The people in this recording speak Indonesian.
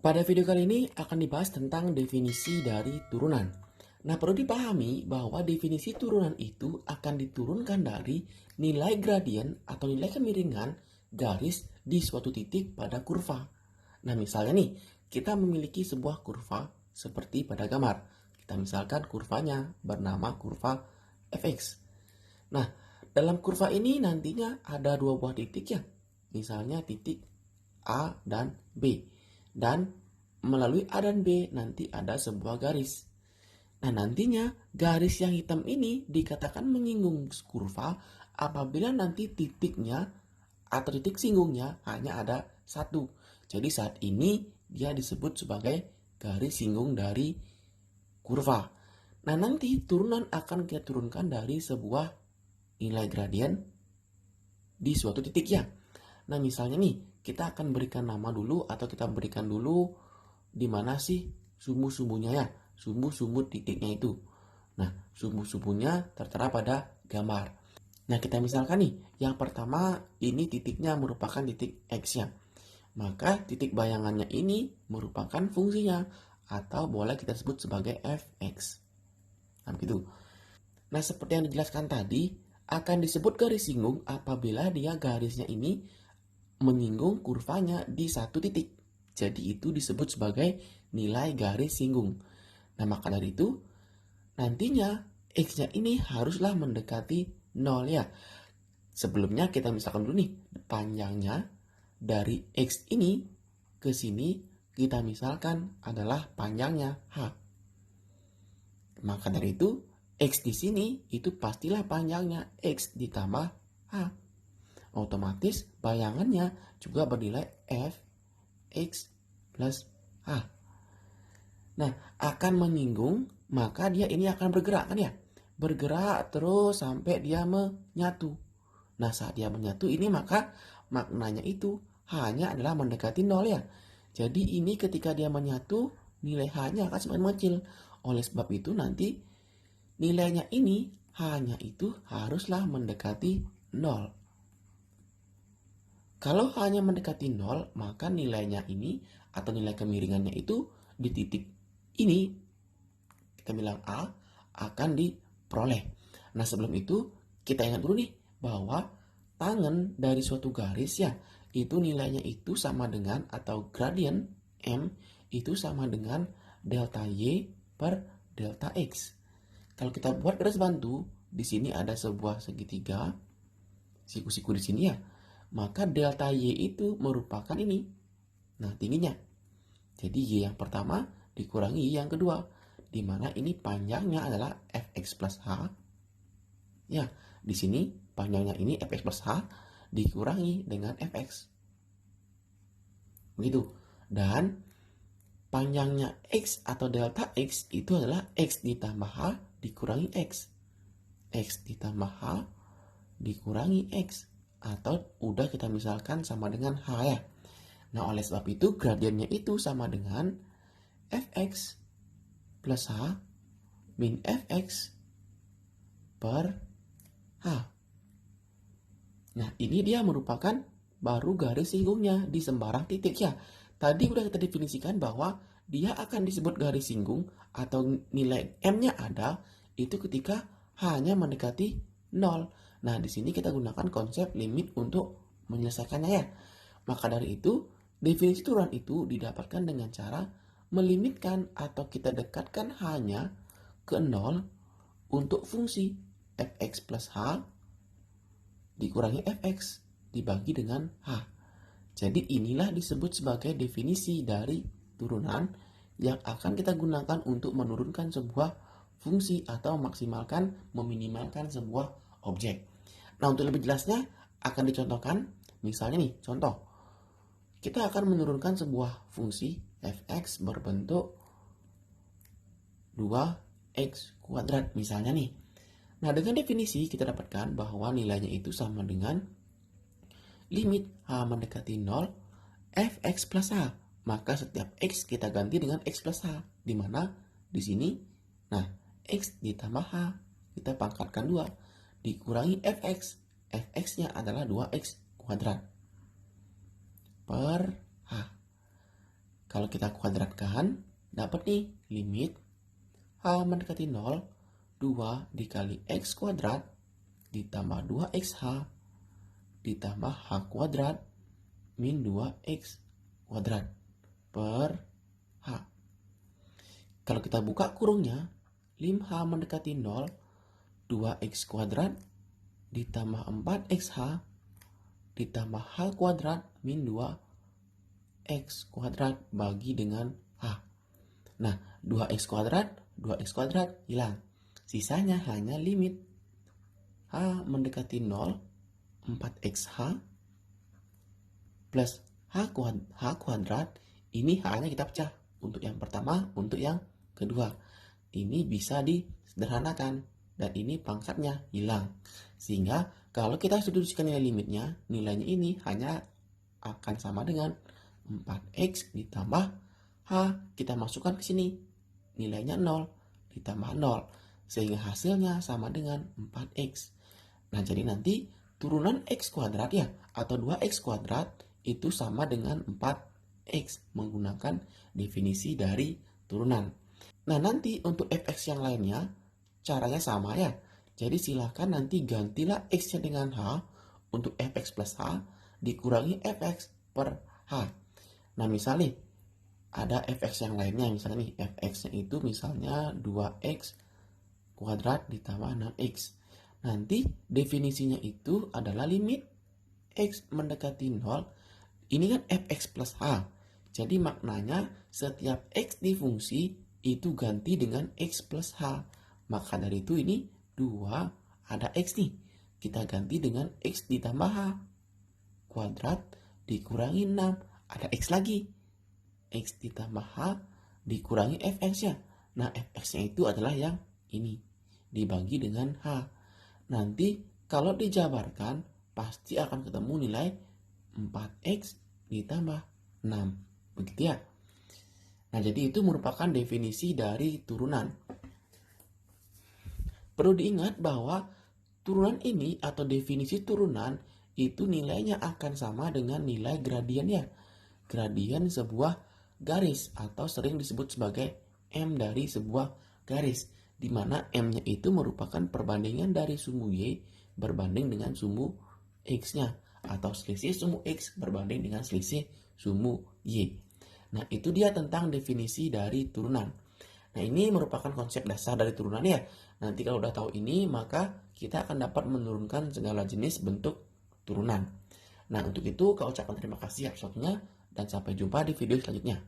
Pada video kali ini akan dibahas tentang definisi dari turunan. Nah, perlu dipahami bahwa definisi turunan itu akan diturunkan dari nilai gradien atau nilai kemiringan garis di suatu titik pada kurva. Nah, misalnya nih, kita memiliki sebuah kurva seperti pada gambar. Kita misalkan kurvanya bernama kurva fx. Nah, dalam kurva ini nantinya ada dua buah titik ya. Misalnya titik A dan B. Dan melalui A dan B nanti ada sebuah garis. Nah, nantinya garis yang hitam ini dikatakan menyinggung kurva apabila nanti titiknya atau titik singgungnya hanya ada satu. Jadi saat ini dia disebut sebagai garis singgung dari kurva. Nah, nanti turunan akan kita turunkan dari sebuah nilai gradien di suatu titik ya. Nah, misalnya nih, kita akan berikan nama dulu atau kita berikan dulu di mana sih sumbu-sumbunya ya, sumbu-sumbu titiknya itu. Nah, sumbu-sumbunya tertera pada gambar. Nah, kita misalkan nih, yang pertama ini titiknya merupakan titik X ya. Maka titik bayangannya ini merupakan fungsinya atau boleh kita sebut sebagai fx. Nah, begitu. Nah, seperti yang dijelaskan tadi, akan disebut garis singgung apabila dia garisnya ini menyinggung kurvanya di satu titik. Jadi itu disebut sebagai nilai garis singgung. Nah, maka dari itu nantinya x-nya ini haruslah mendekati 0 ya. Sebelumnya kita misalkan dulu nih, panjangnya dari x ini ke sini kita misalkan adalah panjangnya h. Maka dari itu x di sini itu pastilah panjangnya x ditambah h. Otomatis bayangannya juga bernilai f x plus h. Nah, akan menyinggung, maka dia ini akan bergerak kan ya? Bergerak terus sampai dia menyatu. Nah, saat dia menyatu ini maka maknanya itu hanya adalah mendekati 0 ya. Jadi ini ketika dia menyatu, nilai h-nya akan semakin mengecil. Oleh sebab itu nanti nilainya ini hanya itu haruslah mendekati 0. Kalau hanya mendekati 0, maka nilainya ini atau nilai kemiringannya itu di titik ini, kita bilang A, akan diperoleh. Nah, sebelum itu kita ingat dulu nih bahwa tangen dari suatu garis ya, itu nilainya itu sama dengan atau gradien M itu sama dengan delta Y per delta X. Kalau kita buat garis bantu, di sini ada sebuah segitiga, siku-siku di sini ya. Maka delta Y itu merupakan ini. Nah, tingginya. Jadi Y yang pertama dikurangi Y yang kedua. Di mana ini panjangnya adalah fx plus h. Ya, di sini panjangnya ini fx plus h dikurangi dengan fx. Begitu. Dan panjangnya x atau delta x itu adalah x ditambah h dikurangi x. X ditambah h dikurangi x. Atau udah kita misalkan sama dengan h ya. Nah, oleh sebab itu gradiennya itu sama dengan fx plus h min fx per h. Nah, ini dia merupakan baru garis singgungnya di sembarang titik ya. Tadi udah kita definisikan bahwa dia akan disebut garis singgung atau nilai m-nya ada itu ketika h-nya mendekati 0. Nah, di sini kita gunakan konsep limit untuk menyelesaikannya ya. Maka dari itu, definisi turunan itu didapatkan dengan cara melimitkan atau kita dekatkan hanya ke 0 untuk fungsi fx plus h dikurangi fx dibagi dengan h. Jadi inilah disebut sebagai definisi dari turunan yang akan kita gunakan untuk menurunkan sebuah fungsi atau maksimalkan, meminimalkan sebuah objek. Nah, untuk lebih jelasnya akan dicontohkan, misalnya nih, contoh. Kita akan menurunkan sebuah fungsi fx berbentuk 2x kuadrat misalnya nih. Nah, dengan definisi kita dapatkan bahwa nilainya itu sama dengan limit h mendekati 0 fx plus h. Maka setiap x kita ganti dengan x plus h. Di mana di sini, nah, x ditambah h kita pangkatkan 2 dikurangi fx. Fx-nya adalah 2x kuadrat per h. Kalau kita kuadratkan, dapat nih limit H mendekati 0, 2 dikali X kuadrat ditambah 2XH ditambah H kuadrat min 2X kuadrat per H. Kalau kita buka kurungnya, lim H mendekati 0, 2X kuadrat ditambah 4XH ditambah H kuadrat min 2X kuadrat bagi dengan H. Nah, 2X kuadrat hilang. Sisanya hanya limit H mendekati 0, 4XH plus H kuadrat. Ini H-nya kita pecah. Untuk yang pertama, untuk yang kedua. Ini bisa disederhanakan. Dan ini pangkatnya hilang. Sehingga kalau kita substitusikan nilai limitnya, nilainya ini hanya akan sama dengan 4X ditambah H. Kita masukkan ke sini. Nilainya 0 ditambah 0. Sehingga hasilnya sama dengan 4X. Nah, jadi nanti turunan X kuadrat ya, atau 2X kuadrat itu sama dengan 4X menggunakan definisi dari turunan. Nah, nanti untuk fx yang lainnya caranya sama ya. Jadi silahkan nanti gantilah X-nya dengan H untuk fx plus H dikurangi fx per H. Nah, misalnya ada fx yang lainnya, misalnya nih fx-nya itu misalnya 2x kuadrat ditambah 6x. Nanti definisinya itu adalah limit X mendekati 0. Ini kan fx plus H. Jadi maknanya setiap X di fungsi itu ganti dengan X plus H. Maka dari itu ini 2 ada X nih. Kita ganti dengan X ditambah H. Kuadrat dikurangi 6. Ada X lagi. X ditambah H dikurangi fx-nya. Nah, fx-nya itu adalah yang ini. Dibagi dengan H. Nanti kalau dijabarkan pasti akan ketemu nilai 4X ditambah 6. Begitu ya. Nah, jadi itu merupakan definisi dari turunan. Perlu diingat bahwa turunan ini atau definisi turunan itu nilainya akan sama dengan nilai gradiennya. Gradien sebuah garis atau sering disebut sebagai M dari sebuah garis. Di mana M-nya itu merupakan perbandingan dari sumbu Y berbanding dengan sumbu X-nya. Atau selisih sumbu X berbanding dengan selisih sumbu Y. Nah, itu dia tentang definisi dari turunan. Nah, ini merupakan konsep dasar dari turunan ya. Nanti kalau udah tahu ini, maka kita akan dapat menurunkan segala jenis bentuk turunan. Nah, untuk itu, kau ucapkan terima kasih atas waktunya dan sampai jumpa di video selanjutnya.